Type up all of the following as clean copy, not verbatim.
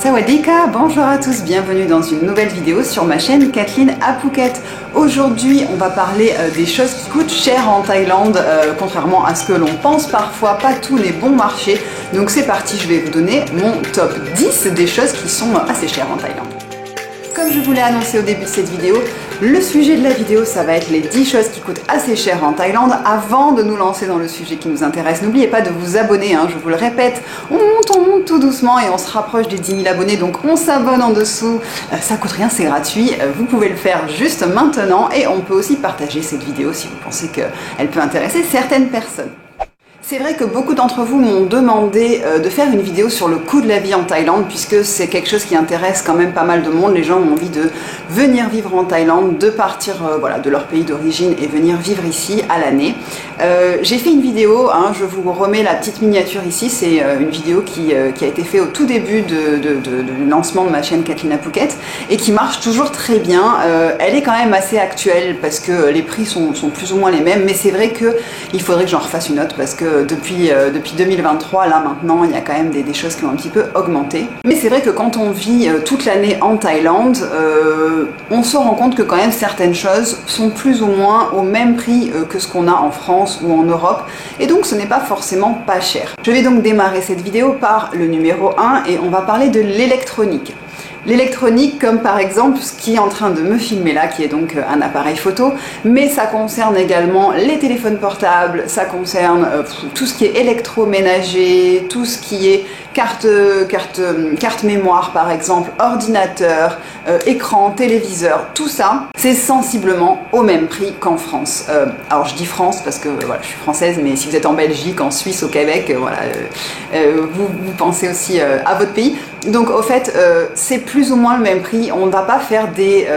Sawadika, bonjour à tous, bienvenue dans une nouvelle vidéo sur ma chaîne Kathleen à Phuket. Aujourd'hui, on va parler des choses qui coûtent cher en Thaïlande, contrairement à ce que l'on pense parfois, pas tout n'est bon marché. Donc c'est parti, je vais vous donner mon top 10 des choses qui sont assez chères en Thaïlande. Comme je vous l'ai annoncé au début de cette vidéo, le sujet de la vidéo, ça va être les 10 choses qui coûtent assez cher en Thaïlande. Avant de nous lancer dans le sujet qui nous intéresse, n'oubliez pas de vous abonner, hein, je vous le répète, on monte tout doucement et on se rapproche des 10 000 abonnés, donc on s'abonne en dessous, ça coûte rien, c'est gratuit, vous pouvez le faire juste maintenant et on peut aussi partager cette vidéo si vous pensez qu'elle peut intéresser certaines personnes. C'est vrai que beaucoup d'entre vous m'ont demandé de faire une vidéo sur le coût de la vie en Thaïlande puisque c'est quelque chose qui intéresse quand même pas mal de monde. Les gens ont envie de venir vivre en Thaïlande, de partir voilà, de leur pays d'origine et venir vivre ici à l'année. J'ai fait une vidéo, hein, je vous remets la petite miniature ici, c'est une vidéo qui a été faite au tout début du lancement de ma chaîne Kathleen à Phuket et qui marche toujours très bien. Elle est quand même assez actuelle parce que les prix sont plus ou moins les mêmes, mais c'est vrai qu'il faudrait que j'en refasse une autre parce que depuis 2023, là maintenant, il y a quand même des choses qui ont un petit peu augmenté. Mais c'est vrai que quand on vit toute l'année en Thaïlande, on se rend compte que quand même certaines choses sont plus ou moins au même prix que ce qu'on a en France ou en Europe. Et donc ce n'est pas forcément pas cher. Je vais donc démarrer cette vidéo par le numéro 1 et on va parler de l'électronique. L'électronique, comme par exemple ce qui est en train de me filmer là, qui est donc un appareil photo, mais ça concerne également les téléphones portables, ça concerne tout ce qui est électroménager, tout ce qui est carte mémoire par exemple, ordinateur, écran, téléviseur, tout ça, c'est sensiblement au même prix qu'en France. Alors je dis France parce que voilà, je suis française, mais si vous êtes en Belgique, en Suisse, au Québec, voilà, vous pensez aussi à votre pays. Donc au fait, c'est plus ou moins le même prix. On ne va pas faire des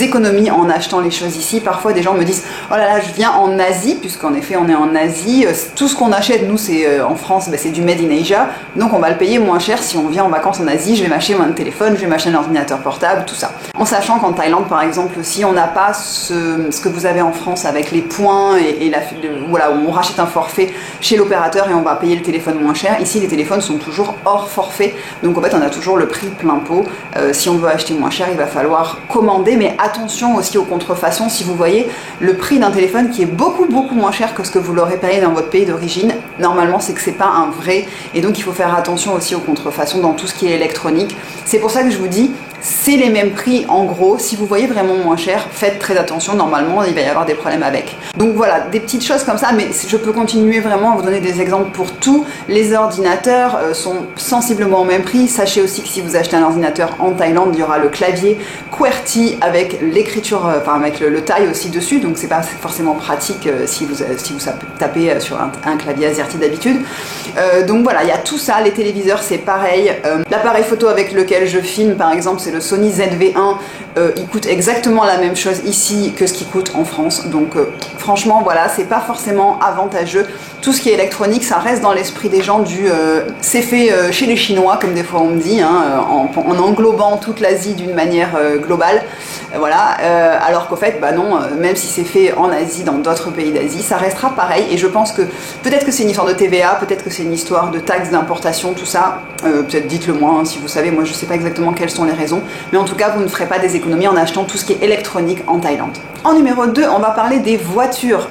économies en achetant les choses ici. Parfois des gens me disent oh là là, je viens en Asie, puisqu'en effet on est en Asie, tout ce qu'on achète nous c'est en France, c'est du made in Asia, donc on va le payer moins cher si on vient en vacances en Asie. Je vais m'acheter un téléphone, je vais m'acheter un ordinateur portable, tout ça, en sachant qu'en Thaïlande par exemple aussi on n'a pas ce que vous avez en France avec les points et voilà, où on rachète un forfait chez l'opérateur et on va payer le téléphone moins cher. Ici les téléphones sont toujours hors forfait, donc en fait on a toujours le prix plein pot. Si on veut acheter moins cher, il va falloir commander, mais attention aussi aux contrefaçons. Si vous voyez le prix d'un téléphone qui est beaucoup moins cher que ce que vous l'aurez payé dans votre pays d'origine, normalement c'est que c'est pas un vrai, et donc il faut faire attention aussi aux contrefaçons dans tout ce qui est électronique. C'est pour ça que je vous dis, c'est les mêmes prix en gros. Si vous voyez vraiment moins cher, faites très attention, normalement il va y avoir des problèmes avec. Donc voilà, des petites choses comme ça, mais je peux continuer vraiment à vous donner des exemples pour tout. Les ordinateurs sont sensiblement au même prix. Sachez aussi que si vous achetez un ordinateur en Thaïlande, il y aura le clavier QWERTY avec l'écriture, enfin avec le taille aussi dessus, donc c'est pas forcément pratique si vous tapez sur un clavier AZERTY d'habitude. Donc voilà, il y a tout ça. Les téléviseurs c'est pareil. L'appareil photo avec lequel je filme par exemple, c'est le Sony ZV-1, il coûte exactement la même chose ici que ce qu'il coûte en France, donc franchement voilà, c'est pas forcément avantageux. Tout ce qui est électronique, ça reste dans l'esprit des gens c'est fait chez les Chinois, comme des fois on me dit, hein, en englobant toute l'Asie d'une manière globale, voilà, alors qu'au fait, bah non, même si c'est fait en Asie, dans d'autres pays d'Asie, ça restera pareil. Et je pense que peut-être que c'est une histoire de TVA, peut-être que c'est une histoire de taxes d'importation, tout ça, peut-être dites-le moi hein, si vous savez. Moi je sais pas exactement quelles sont les raisons, mais en tout cas vous ne ferez pas des économies en achetant tout ce qui est électronique en Thaïlande. En numéro 2, on va parler des voitures.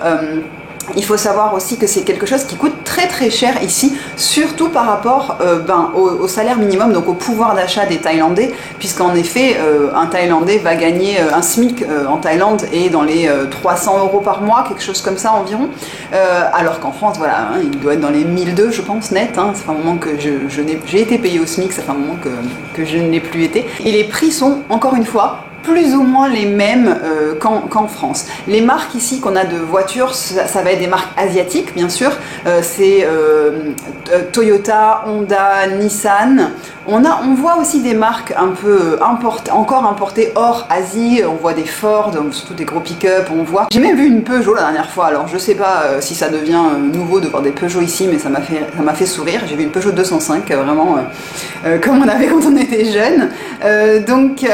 Il faut savoir aussi que c'est quelque chose qui coûte très cher ici, surtout par rapport au salaire minimum, donc au pouvoir d'achat des Thaïlandais, puisqu'en effet un Thaïlandais va gagner un SMIC en Thaïlande et dans les 300 € par mois, quelque chose comme ça environ, alors qu'en France voilà, hein, il doit être dans les 1002 je pense net, hein. Ça fait un moment que j'ai été payé au SMIC, ça fait un moment que je ne l'ai plus été, et les prix sont encore une fois plus ou moins les mêmes qu'en France. Les marques ici qu'on a de voitures, ça va être des marques asiatiques bien sûr, c'est Toyota, Honda, Nissan. On voit aussi des marques un peu encore importées hors Asie. On voit des Ford, surtout des gros pick-up. J'ai même vu une Peugeot la dernière fois. Alors je sais pas si ça devient nouveau de voir des Peugeot ici, mais ça m'a fait sourire. J'ai vu une Peugeot 205, vraiment comme on avait quand on était jeune. Donc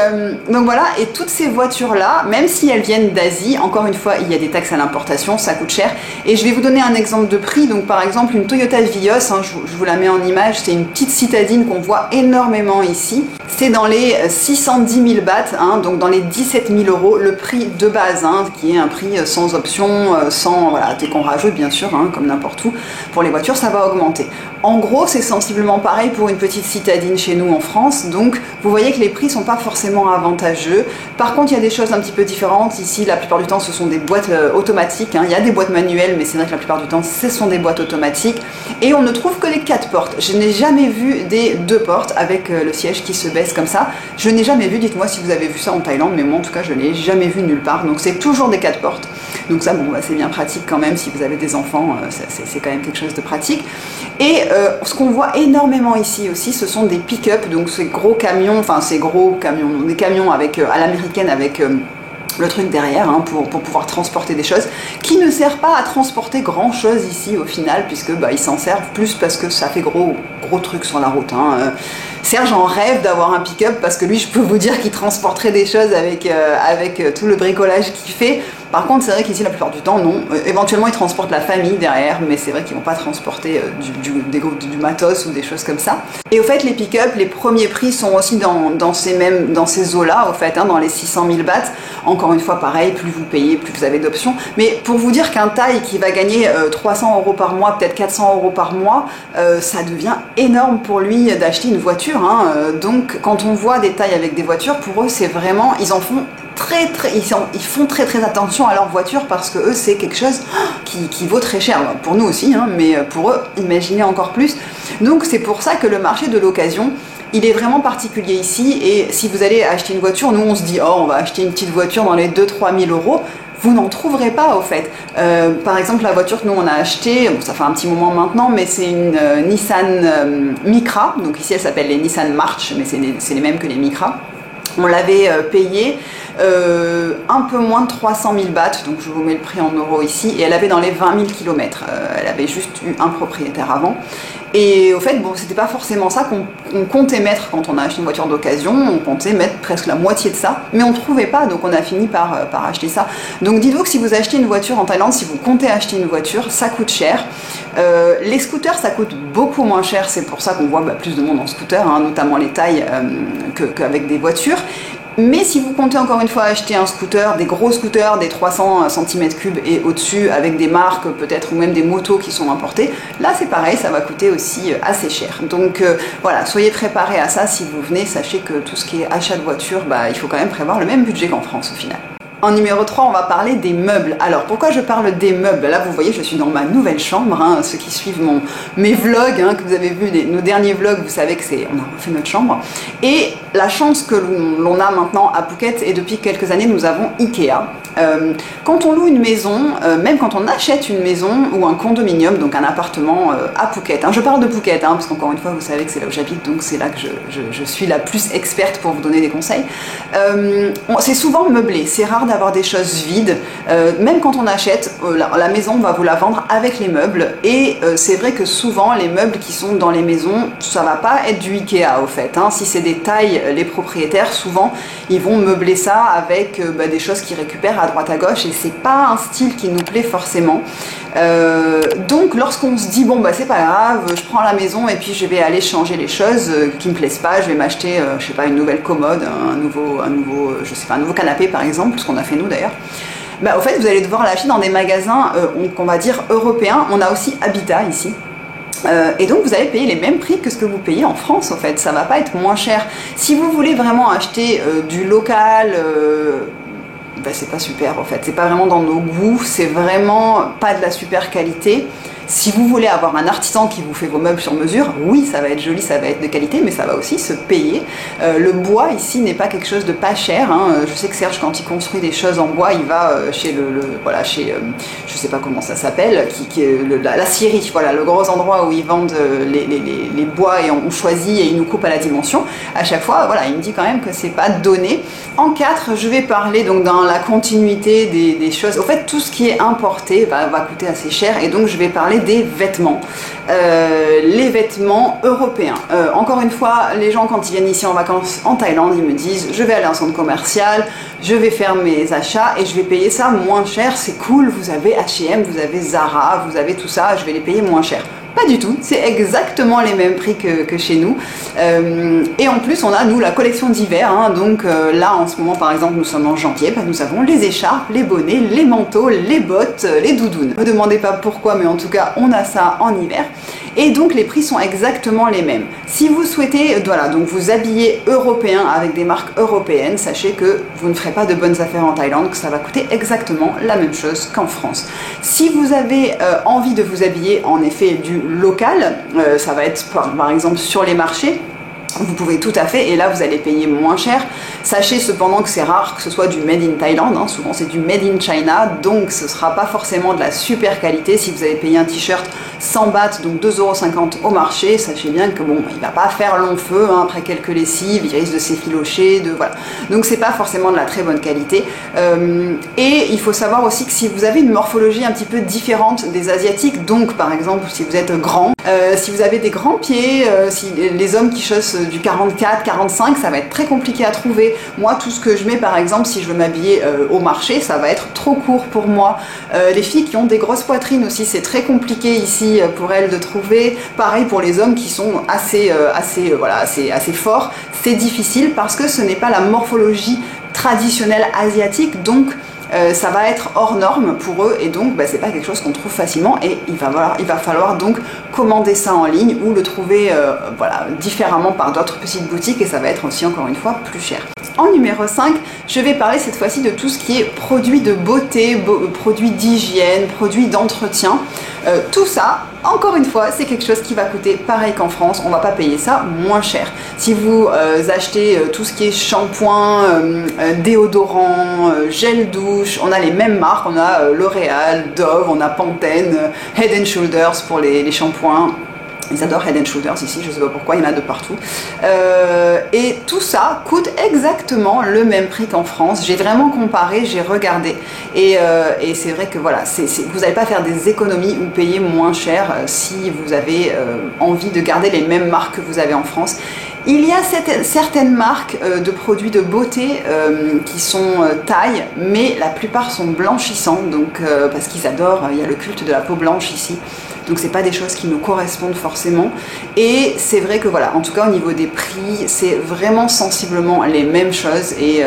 voilà. et toutes ces voitures-là, même si elles viennent d'Asie, encore une fois, il y a des taxes à l'importation, ça coûte cher. Et je vais vous donner un exemple de prix. Donc par exemple, une Toyota Vios, hein, je vous la mets en image, c'est une petite citadine qu'on voit énormément ici. C'est dans les 610 000 bahts, hein, donc dans les 17 000 euros, le prix de base, hein, qui est un prix sans option, sans, voilà, dès qu'on rajoute bien sûr, hein, comme n'importe où, pour les voitures, ça va augmenter. En gros, c'est sensiblement pareil pour une petite citadine chez nous en France, donc vous voyez que les prix sont pas forcément avantageux. Par contre, il y a des choses un petit peu différentes. Ici, la plupart du temps, ce sont des boîtes automatiques, hein. Il y a des boîtes manuelles, mais c'est vrai que la plupart du temps, ce sont des boîtes automatiques. Et on ne trouve que les 4 portes. Je n'ai jamais vu des 2 portes avec le siège qui se baisse comme ça. Je n'ai jamais vu, dites-moi si vous avez vu ça en Thaïlande, mais moi en tout cas, je ne l'ai jamais vu nulle part. Donc c'est toujours des 4 portes. Donc ça, bon, bah, c'est bien pratique quand même. Si vous avez des enfants, c'est quand même quelque chose de pratique. Et ce qu'on voit énormément ici aussi, ce sont des pick-up, donc ces gros camions, enfin ces gros camions, des camions avec, à l'américaine avec le truc derrière, hein, pour pouvoir transporter des choses, qui ne sert pas à transporter grand chose ici au final, puisque bah, ils s'en servent plus parce que ça fait gros trucs sur la route, hein. Serge en rêve d'avoir un pick-up parce que lui, je peux vous dire qu'il transporterait des choses avec tout le bricolage qu'il fait. Par contre, c'est vrai qu'ici, la plupart du temps, non. Éventuellement, ils transportent la famille derrière, mais c'est vrai qu'ils vont pas transporter du matos ou des choses comme ça. Et au fait, les pick-up, les premiers prix sont aussi dans ces eaux-là, au fait, hein, dans les 600 000 bahts. Encore une fois, pareil, plus vous payez, plus vous avez d'options. Mais pour vous dire qu'un Thaï qui va gagner 300 euros par mois, peut-être 400 euros par mois, ça devient énorme pour lui d'acheter une voiture, hein. Donc, quand on voit des Thaïs avec des voitures, pour eux, c'est vraiment, ils font très attention à leur voiture parce que eux, c'est quelque chose qui vaut très cher. Pour nous aussi, hein, mais pour eux, imaginez encore plus. Donc, c'est pour ça que le marché de l'occasion, il est vraiment particulier ici. Et si vous allez acheter une voiture, nous, on se dit, oh, on va acheter une petite voiture dans les 2-3 000 euros. Vous n'en trouverez pas au fait. Par exemple, la voiture que nous on a achetée, bon, ça fait un petit moment maintenant, mais c'est une Nissan Micra. Donc ici elle s'appelle les Nissan March, mais c'est les mêmes que les Micra. On l'avait payée un peu moins de 300 000 bahts, donc je vous mets le prix en euros ici, et elle avait dans les 20 000 km. Elle avait juste eu un propriétaire avant. Et au fait, bon, c'était pas forcément ça qu'on comptait mettre quand on a acheté une voiture d'occasion, on comptait mettre presque la moitié de ça, mais on ne trouvait pas, donc on a fini par acheter ça. Donc dites-vous que si vous achetez une voiture en Thaïlande, si vous comptez acheter une voiture, ça coûte cher. Les scooters, ça coûte beaucoup moins cher, c'est pour ça qu'on voit plus de monde en scooter, hein, notamment les Thaïs, qu'avec des voitures. Mais si vous comptez encore une fois acheter un scooter, des gros scooters, des 300 cm3 et au-dessus, avec des marques peut-être, ou même des motos qui sont importées, là c'est pareil, ça va coûter aussi assez cher. Donc voilà, soyez préparés à ça si vous venez, sachez que tout ce qui est achat de voiture, il faut quand même prévoir le même budget qu'en France au final. En numéro 3, on va parler des meubles. Alors, pourquoi je parle des meubles? Là, vous voyez, je suis dans ma nouvelle chambre, hein. Ceux qui suivent mes vlogs, hein, que vous avez vu, nos derniers vlogs, vous savez que on a refait notre chambre. Et la chance que l'on a maintenant à Phuket, et depuis quelques années, nous avons Ikea. Quand on loue une maison, même quand on achète une maison ou un condominium, donc un appartement à Phuket, hein, je parle de Phuket, hein, parce qu'encore une fois, vous savez que c'est là où j'habite, donc c'est là que je suis la plus experte pour vous donner des conseils. C'est souvent meublé, c'est rare d'avoir des choses vides. Même quand on achète, la maison, on va vous la vendre avec les meubles. Et c'est vrai que souvent, les meubles qui sont dans les maisons, ça va pas être du Ikea au fait, hein. Si c'est des Thaïs, les propriétaires, souvent, ils vont meubler ça avec des choses qu'ils récupèrent à droite à gauche. Et c'est pas un style qui nous plaît forcément. Donc, lorsqu'on se dit, bon, c'est pas grave, je prends la maison et puis je vais aller changer les choses qui me plaisent pas, je vais m'acheter, je sais pas, une nouvelle commode, un nouveau canapé par exemple, ce qu'on a fait nous d'ailleurs. Au fait, vous allez devoir l'acheter dans des magasins, on va dire européens. On a aussi Habitat ici. Et donc vous allez payer les mêmes prix que ce que vous payez en France, en fait. Ça va pas être moins cher. Si vous voulez vraiment acheter du local, c'est pas super en fait. C'est pas vraiment dans nos goûts. C'est vraiment pas de la super qualité. Si vous voulez avoir un artisan qui vous fait vos meubles sur mesure, oui, ça va être joli, ça va être de qualité, mais ça va aussi se payer. Le bois ici n'est pas quelque chose de pas cher, hein. Je sais que Serge, quand il construit des choses en bois, il va chez je sais pas comment ça s'appelle, la scierie, voilà, le gros endroit où ils vendent les bois et on choisit et ils nous coupent à la dimension. À chaque fois, voilà, il me dit quand même que c'est pas donné. En 4, je vais parler donc dans la continuité des choses. Au fait, tout ce qui est importé va coûter assez cher, et donc je vais parler des vêtements. Les vêtements européens. Encore une fois, les gens quand ils viennent ici en vacances en Thaïlande, ils me disent je vais aller en centre commercial, je vais faire mes achats et je vais payer ça moins cher, c'est cool, vous avez H&M, vous avez Zara, vous avez tout ça, je vais les payer moins cher. Pas du tout, c'est exactement les mêmes prix que chez nous. Et en plus, on a, nous, la collection d'hiver. Hein, donc là, en ce moment, par exemple, nous sommes en janvier, bah, nous avons les écharpes, les bonnets, les manteaux, les bottes, les doudounes. Ne me demandez pas pourquoi, mais en tout cas, on a ça en hiver. Et donc, les prix sont exactement les mêmes. Si vous souhaitez, voilà, donc vous habiller européen avec des marques européennes, sachez que vous ne ferez pas de bonnes affaires en Thaïlande, que ça va coûter exactement la même chose qu'en France. Si vous avez envie de vous habiller, en effet, du local, ça va être par exemple sur les marchés, vous pouvez tout à fait, et là vous allez payer moins cher. Sachez cependant que c'est rare que ce soit du made in Thailand, hein, souvent c'est du made in China, donc ce ne sera pas forcément de la super qualité. Si vous avez payé un t-shirt 100 bahts, donc 2,50 € au marché, sachez bien que bon, il va pas faire long feu, hein, après quelques lessives, il risque de s'effilocher, voilà. Donc c'est pas forcément de la très bonne qualité. Et il faut savoir aussi que si vous avez une morphologie un petit peu différente des asiatiques, donc par exemple si vous êtes grand, si vous avez des grands pieds, si les hommes qui chaussent du 44, 45, ça va être très compliqué à trouver. Moi, tout ce que je mets, par exemple, si je veux m'habiller au marché, ça va être trop court pour moi. Les filles qui ont des grosses poitrines aussi, c'est très compliqué ici pour elles de trouver. Pareil pour les hommes qui sont assez forts, c'est difficile parce que ce n'est pas la morphologie traditionnelle asiatique, donc ça va être hors norme pour eux et donc bah, c'est pas quelque chose qu'on trouve facilement et il va falloir donc commander ça en ligne ou le trouver voilà, différemment par d'autres petites boutiques et ça va être aussi encore une fois plus cher. En numéro 5, je vais parler cette fois-ci de tout ce qui est produits de beauté, produits d'hygiène, produits d'entretien. Tout ça, encore une fois, c'est quelque chose qui va coûter pareil qu'en France, on va pas payer ça moins cher. Si vous achetez tout ce qui est shampoing, déodorant, gel douche, on a les mêmes marques, on a L'Oréal, Dove, on a Pantene, Head & Shoulders pour les shampoings. Ils adorent Head & Shoulders ici, je ne sais pas pourquoi, il y en a de partout. Et tout ça coûte exactement le même prix qu'en France. J'ai vraiment comparé, j'ai regardé. Et c'est vrai que voilà, vous n'allez pas faire des économies ou payer moins cher si vous avez envie de garder les mêmes marques que vous avez en France. Il y a certaines marques de produits de beauté qui sont Thaï, mais la plupart sont blanchissants, donc, parce qu'ils adorent, il y a le culte de la peau blanche ici. Donc c'est pas des choses qui nous correspondent forcément et c'est vrai que voilà, en tout cas au niveau des prix c'est vraiment sensiblement les mêmes choses et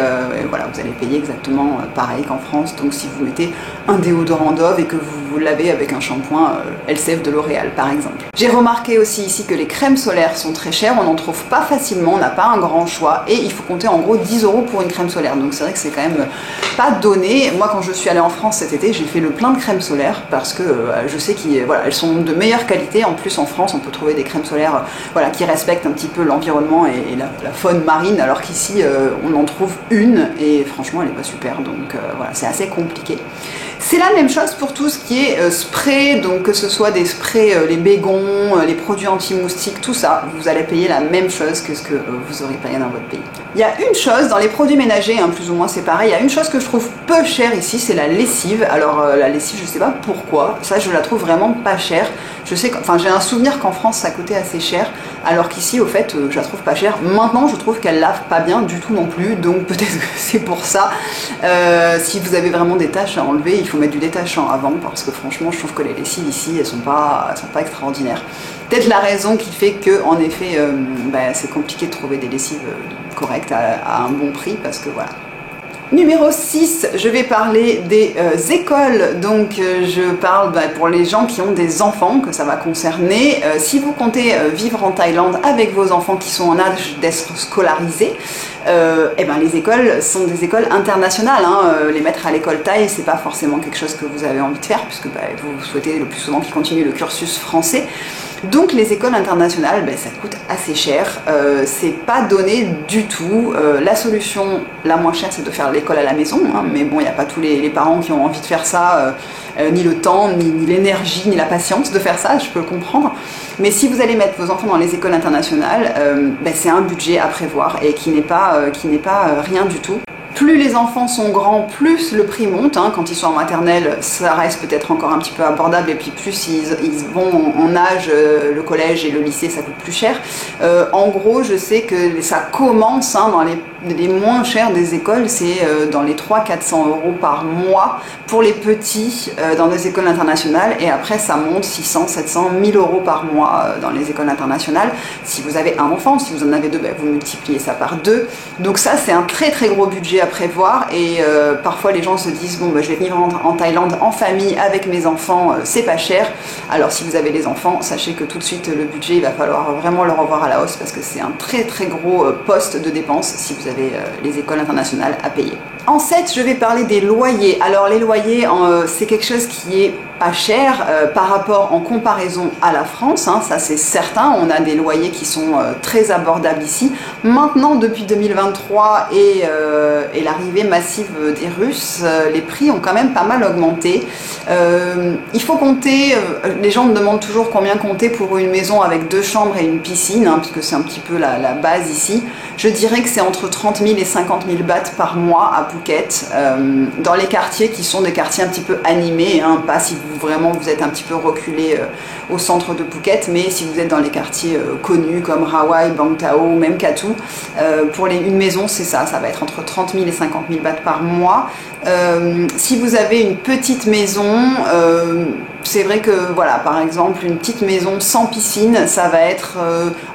voilà, vous allez payer exactement pareil qu'en France. Donc si vous mettez un déodorant Dove et que vous l'avez avec un shampoing Elseve de L'Oréal par exemple. J'ai remarqué aussi ici que les crèmes solaires sont très chères, on n'en trouve pas facilement, on n'a pas un grand choix et il faut compter en gros 10 € pour une crème solaire, donc c'est vrai que c'est quand même pas donné. Moi quand je suis allée en France cet été, j'ai fait le plein de crèmes solaires parce que je sais qu'elles voilà, sont de meilleure qualité. En plus en France on peut trouver des crèmes solaires voilà, qui respectent un petit peu l'environnement et la faune marine, alors qu'ici on en trouve une et franchement elle n'est pas super, donc voilà, c'est assez compliqué. C'est la même chose pour tout ce qui est spray, donc que ce soit des sprays, les bégons, les produits anti-moustiques, tout ça, vous allez payer la même chose que ce que vous aurez payé dans votre pays. Il y a une chose, dans les produits ménagers, hein, plus ou moins c'est pareil, il y a une chose que je trouve peu chère ici, c'est la lessive. Alors la lessive, je sais pas pourquoi, ça je la trouve vraiment pas chère. Je sais, enfin j'ai un souvenir qu'en France ça coûtait assez cher, alors qu'ici au fait je la trouve pas chère. Maintenant je trouve qu'elle lave pas bien du tout non plus, donc peut-être que c'est pour ça. Si vous avez vraiment des taches à enlever, il faut mettre du détachant avant, parce que franchement je trouve que les lessives ici elles sont pas extraordinaires. Peut-être la raison qui fait que en effet c'est compliqué de trouver des lessives correctes à un bon prix, parce que voilà. Numéro 6, je vais parler des écoles. Donc je parle pour les gens qui ont des enfants, que ça va concerner. Si vous comptez vivre en Thaïlande avec vos enfants qui sont en âge d'être scolarisés, les écoles sont des écoles internationales. Hein. Les mettre à l'école thaï, c'est pas forcément quelque chose que vous avez envie de faire, puisque vous souhaitez le plus souvent qu'ils continuent le cursus français. Donc les écoles internationales, ça coûte assez cher, c'est pas donné du tout. La solution la moins chère, c'est de faire l'école à la maison, hein, mais bon, il n'y a pas tous les parents qui ont envie de faire ça, ni le temps, ni l'énergie, ni la patience de faire ça, je peux le comprendre. Mais si vous allez mettre vos enfants dans les écoles internationales, c'est un budget à prévoir et qui n'est pas rien du tout. Plus les enfants sont grands, plus le prix monte. Hein. Quand ils sont en maternelle, ça reste peut-être encore un petit peu abordable, et puis plus ils vont en âge, le collège et le lycée, ça coûte plus cher. En gros, je sais que ça commence dans les moins chers des écoles, c'est dans les 300-400 euros par mois pour les petits dans des écoles internationales, et après ça monte 600, 700, 1000 euros par mois dans les écoles internationales. Si vous avez un enfant, si vous en avez deux, vous multipliez ça par deux. Donc ça, c'est un très très gros budget à prévoir, et parfois les gens se disent bon je vais venir en Thaïlande en famille avec mes enfants, c'est pas cher. Alors si vous avez des enfants, sachez que tout de suite le budget, il va falloir vraiment le revoir à la hausse, parce que c'est un très très gros poste de dépenses si vous avez les écoles internationales à payer. En 7, je vais parler des loyers. Alors les loyers, c'est quelque chose qui est pas cher par rapport en comparaison à la France, hein, ça c'est certain. On a des loyers qui sont très abordables ici. Maintenant, depuis 2023 et l'arrivée massive des Russes, les prix ont quand même pas mal augmenté. Il faut compter, les gens me demandent toujours combien compter pour une maison avec 2 chambres et une piscine, hein, puisque c'est un petit peu la base ici. Je dirais que c'est entre 30 000 et 50 000 bahts par mois à Phuket, dans les quartiers qui sont des quartiers un petit peu animés, hein, pas si vous êtes un petit peu reculé au centre de Phuket, mais si vous êtes dans les quartiers connus comme Rawai, Bang Tao, même Katu, pour une maison, c'est ça va être entre 30 000 et 50 000 bahts par mois. Si vous avez une petite maison, c'est vrai que voilà, par exemple une petite maison sans piscine, ça va être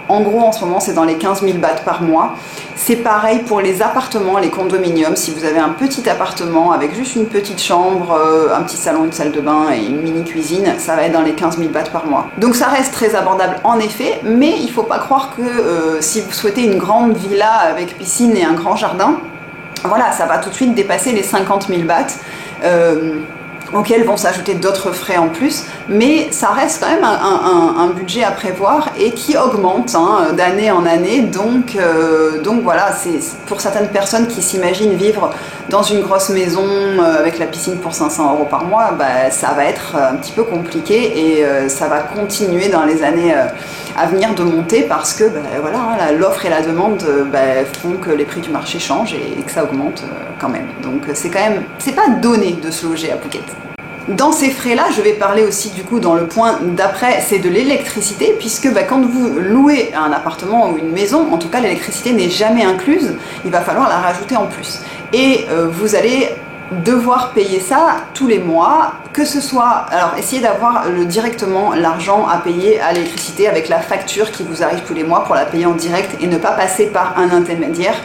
en gros en ce moment c'est dans les 15 000 bahts par mois. C'est pareil pour les appartements, les condominiums. Si vous avez un petit appartement avec juste une petite chambre, un petit salon, une salle de bain et une mini cuisine, ça va être dans les 15 000 bahts par mois. Donc ça reste très abordable en effet, mais il ne faut pas croire que si vous souhaitez une grande villa avec piscine et un grand jardin, voilà, ça va tout de suite dépasser les 50 000 bahts. Auxquels vont s'ajouter d'autres frais en plus, mais ça reste quand même un budget à prévoir et qui augmente d'année en année, donc voilà, c'est pour certaines personnes qui s'imaginent vivre dans une grosse maison avec la piscine pour 500 euros par mois, ça va être un petit peu compliqué, et ça va continuer dans les années à venir de monter, parce que voilà, l'offre et la demande font que les prix du marché changent et que ça augmente quand même. Donc c'est pas donné de se loger à Phuket. Dans ces frais-là, je vais parler aussi du coup dans le point d'après, c'est de l'électricité, puisque quand vous louez un appartement ou une maison, en tout cas l'électricité n'est jamais incluse, il va falloir la rajouter en plus. Et vous allez devoir payer ça tous les mois, que ce soit, alors essayez d'avoir directement l'argent à payer à l'électricité avec la facture qui vous arrive tous les mois pour la payer en direct, et ne pas passer par un intermédiaire,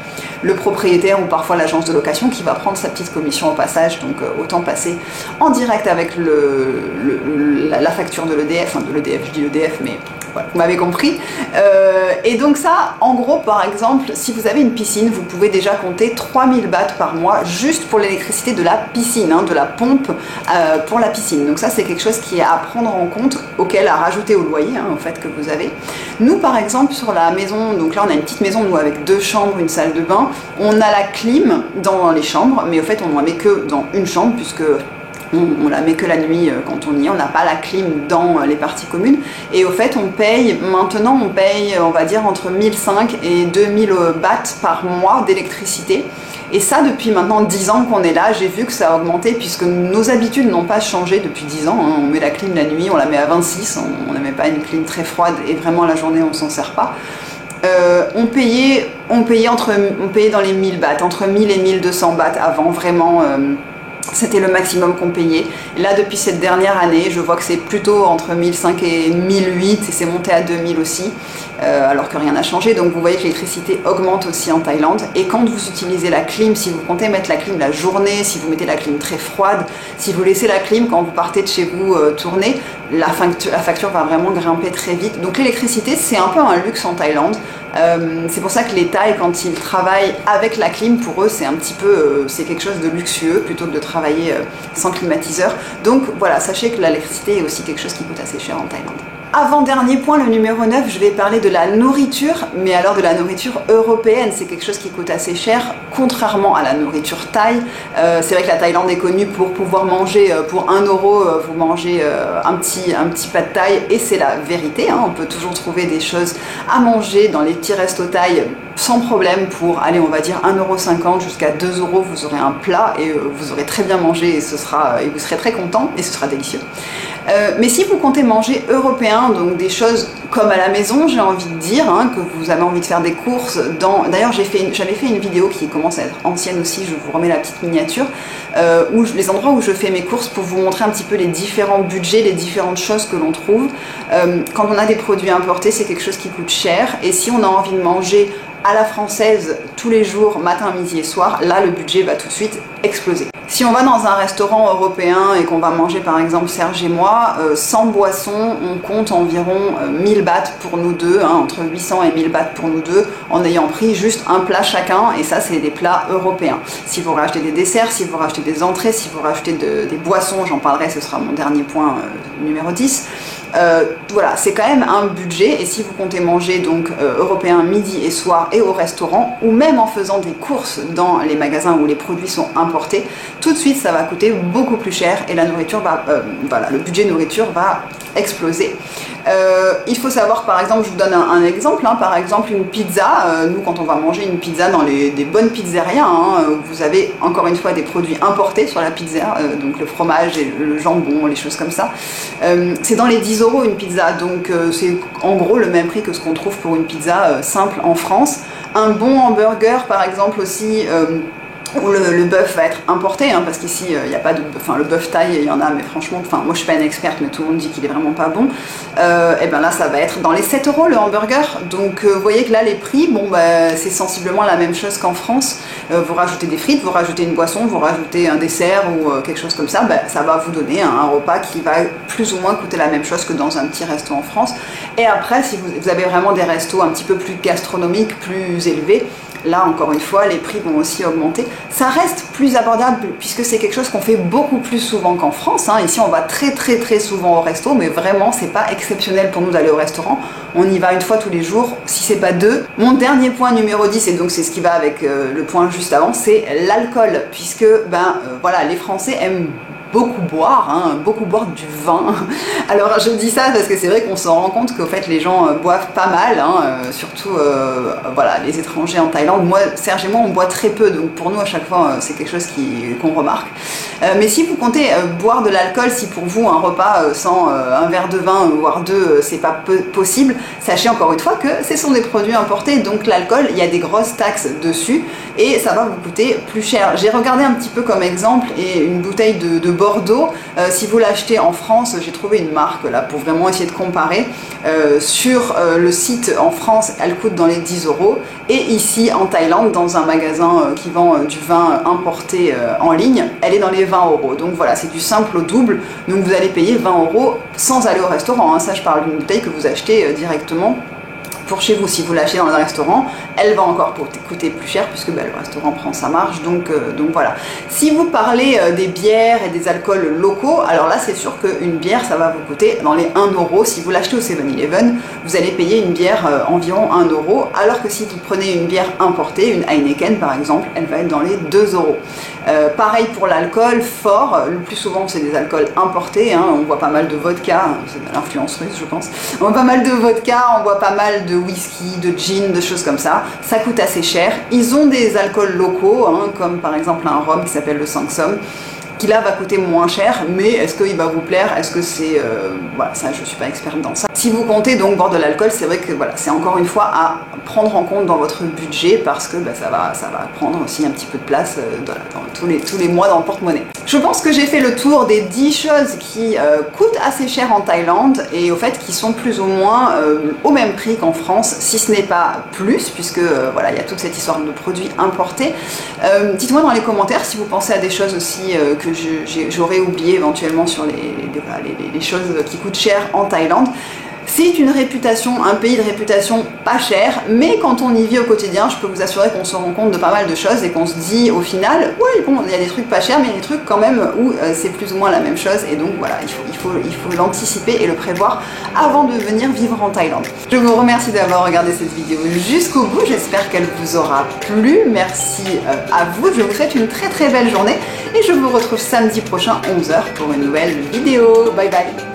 le propriétaire ou parfois l'agence de location qui va prendre sa petite commission au passage. Donc autant passer en direct avec la facture de l'EDF, enfin de l'EDF, je dis EDF mais voilà, vous m'avez compris. Et donc ça, en gros, par exemple, si vous avez une piscine, vous pouvez déjà compter 3000 bahts par mois juste pour l'électricité de la piscine, de la pompe pour la piscine. Donc ça, c'est quelque chose qui est à prendre en compte, auquel à rajouter au loyer, au fait que vous avez. Nous, par exemple, sur la maison, donc là, on a une petite maison, nous, avec 2 chambres, une salle de bain. On a la clim dans les chambres, mais au fait, on n'en met que dans une chambre, puisque on la met que la nuit quand on y est, on n'a pas la clim dans les parties communes. Et au fait, maintenant on paye, on va dire, entre 1005 et 2000 bahts par mois d'électricité. Et ça, depuis maintenant 10 ans qu'on est là, j'ai vu que ça a augmenté, puisque nos habitudes n'ont pas changé depuis 10 ans. On met la clim la nuit, on la met à 26, on ne met pas une clim très froide, et vraiment la journée on s'en sert pas. On payait dans les 1000 bahts, entre 1000 et 1200 bahts avant, vraiment. C'était le maximum qu'on payait. Là, depuis cette dernière année, je vois que c'est plutôt entre 1005 et 1008, et c'est monté à 2000 aussi, alors que rien n'a changé. Donc vous voyez que l'électricité augmente aussi en Thaïlande. Et quand vous utilisez la clim, si vous comptez mettre la clim la journée, si vous mettez la clim très froide, si vous laissez la clim quand vous partez de chez vous tourner, la facture va vraiment grimper très vite. Donc l'électricité, c'est un peu un luxe en Thaïlande. C'est pour ça que les Thaïs, quand ils travaillent avec la clim, pour eux c'est un petit peu c'est quelque chose de luxueux plutôt que de travailler sans climatiseur. Donc voilà, sachez que l'électricité est aussi quelque chose qui coûte assez cher en Thaïlande. Avant-dernier point, le numéro 9, je vais parler de la nourriture, mais alors de la nourriture européenne. C'est quelque chose qui coûte assez cher, contrairement à la nourriture thaï. C'est vrai que la Thaïlande est connue pour pouvoir manger pour 1 euro, vous mangez un petit pad thaï, et c'est la vérité, hein. On peut toujours trouver des choses à manger dans les petits restos thaï sans problème pour, allez, on va dire 1,50 € jusqu'à 2 €, vous aurez un plat et vous aurez très bien mangé et vous serez très content et ce sera délicieux. Mais si vous comptez manger européen, donc des choses comme à la maison, j'ai envie de dire, hein, que vous avez envie de faire des courses D'ailleurs, j'avais fait une vidéo qui commence à être ancienne aussi, je vous remets la petite miniature, les endroits où je fais mes courses pour vous montrer un petit peu les différents budgets, les différentes choses que l'on trouve. Quand on a des produits importés, c'est quelque chose qui coûte cher, et si on a envie de manger à la française tous les jours, matin, midi et soir, là le budget va tout de suite exploser. Si on va dans un restaurant européen et qu'on va manger par exemple Serge et moi, sans boisson, on compte environ 1000 bahts pour nous deux, hein, entre 800 et 1000 bahts pour nous deux, en ayant pris juste un plat chacun, et ça c'est des plats européens. Si vous rachetez des desserts, si vous rachetez des entrées, si vous rachetez des boissons, j'en parlerai, ce sera mon dernier point numéro 10. Voilà, c'est quand même un budget, et si vous comptez manger donc européen midi et soir et au restaurant, ou même en faisant des courses dans les magasins où les produits sont importés, tout de suite ça va coûter beaucoup plus cher, et la nourriture va, voilà, le budget nourriture va exploser. Il faut savoir, par exemple, je vous donne un exemple, hein, par exemple une pizza, nous quand on va manger une pizza dans des bonnes pizzerias, hein, vous avez encore une fois des produits importés sur la pizza, donc le fromage et le jambon, les choses comme ça, c'est dans les 10 € une pizza, donc c'est en gros le même prix que ce qu'on trouve pour une pizza simple en France. Un bon hamburger par exemple aussi, où le bœuf va être importé, hein, parce qu'ici il n'y a pas de, enfin le bœuf thaï il y en a, mais franchement, enfin moi je suis pas une experte, mais tout le monde dit qu'il est vraiment pas bon. Et ben là ça va être dans les 7 € le hamburger, donc vous voyez que là les prix, bon bah c'est sensiblement la même chose qu'en France. Vous rajoutez des frites, vous rajoutez une boisson, vous rajoutez un dessert ou quelque chose comme ça, bah, ça va vous donner un repas qui va plus ou moins coûter la même chose que dans un petit resto en France. Et après, si vous avez vraiment des restos un petit peu plus gastronomiques, plus élevés, là encore une fois les prix vont aussi augmenter. Ça reste plus abordable puisque c'est quelque chose qu'on fait beaucoup plus souvent qu'en France, hein. Ici on va très souvent au resto, mais vraiment c'est pas exceptionnel pour nous d'aller au restaurant, on y va une fois tous les jours, si c'est pas deux. Mon dernier point numéro 10, et donc c'est ce qui va avec le point juste avant, c'est l'alcool, puisque voilà, les Français aiment beaucoup boire, hein, beaucoup boire du vin. Alors je dis ça parce que c'est vrai qu'on s'en rend compte qu'au fait les gens boivent pas mal, hein, surtout voilà, les étrangers en Thaïlande. Moi, Serge et moi, on boit très peu, donc pour nous à chaque fois c'est quelque chose qu'on remarque. Mais si vous comptez boire de l'alcool, si pour vous un repas sans un verre de vin, voire deux, c'est pas possible, sachez encore une fois que ce sont des produits importés, donc l'alcool, il y a des grosses taxes dessus et ça va vous coûter plus cher. J'ai regardé un petit peu comme exemple, et une bouteille de Bordeaux, si vous l'achetez en France, j'ai trouvé une marque là pour vraiment essayer de comparer, sur le site en France elle coûte dans les 10 €, et ici en Thaïlande dans un magasin qui vend du vin importé en ligne, elle est dans les 20 €. Donc voilà, c'est du simple au double, donc vous allez payer 20 € sans aller au restaurant, hein. Ça je parle d'une bouteille que vous achetez directement pour chez vous. Si vous l'achetez dans un restaurant, elle va encore coûter plus cher puisque le restaurant prend sa marge, donc voilà. Si vous parlez des bières et des alcools locaux, alors là c'est sûr qu'une bière ça va vous coûter dans les 1 €. Si vous l'achetez au 7-Eleven, vous allez payer une bière environ 1 €, alors que si vous prenez une bière importée, une Heineken par exemple, elle va être dans les 2 €. Pareil pour l'alcool fort, le plus souvent c'est des alcools importés, hein. On voit pas mal de vodka, c'est l'influence russe je pense, on voit pas mal de vodka, on voit pas mal de whisky, de gin, de choses comme ça coûte assez cher. Ils ont des alcools locaux, hein, comme par exemple un rhum qui s'appelle le Sangsum, qui là va coûter moins cher, mais est-ce qu'il va vous plaire? Est-ce que c'est... voilà, ça je suis pas experte dans ça. Si vous comptez donc boire de l'alcool, c'est vrai que voilà, c'est encore une fois à prendre en compte dans votre budget, parce que ça va prendre aussi un petit peu de place dans tous les mois dans le porte-monnaie. Je pense que j'ai fait le tour des 10 choses qui coûtent assez cher en Thaïlande, et au fait qui sont plus ou moins au même prix qu'en France, si ce n'est pas plus, puisque voilà, il y a toute cette histoire de produits importés. Dites-moi dans les commentaires si vous pensez à des choses aussi que j'aurais oublié éventuellement sur les choses qui coûtent cher en Thaïlande. C'est une réputation, un pays de réputation pas cher, mais quand on y vit au quotidien, je peux vous assurer qu'on se rend compte de pas mal de choses et qu'on se dit au final, oui bon, il y a des trucs pas chers, mais il y a des trucs quand même où c'est plus ou moins la même chose, et donc voilà, il faut l'anticiper et le prévoir avant de venir vivre en Thaïlande. Je vous remercie d'avoir regardé cette vidéo jusqu'au bout, j'espère qu'elle vous aura plu, merci à vous, je vous souhaite une très très belle journée, et je vous retrouve samedi prochain 11h pour une nouvelle vidéo. Bye bye.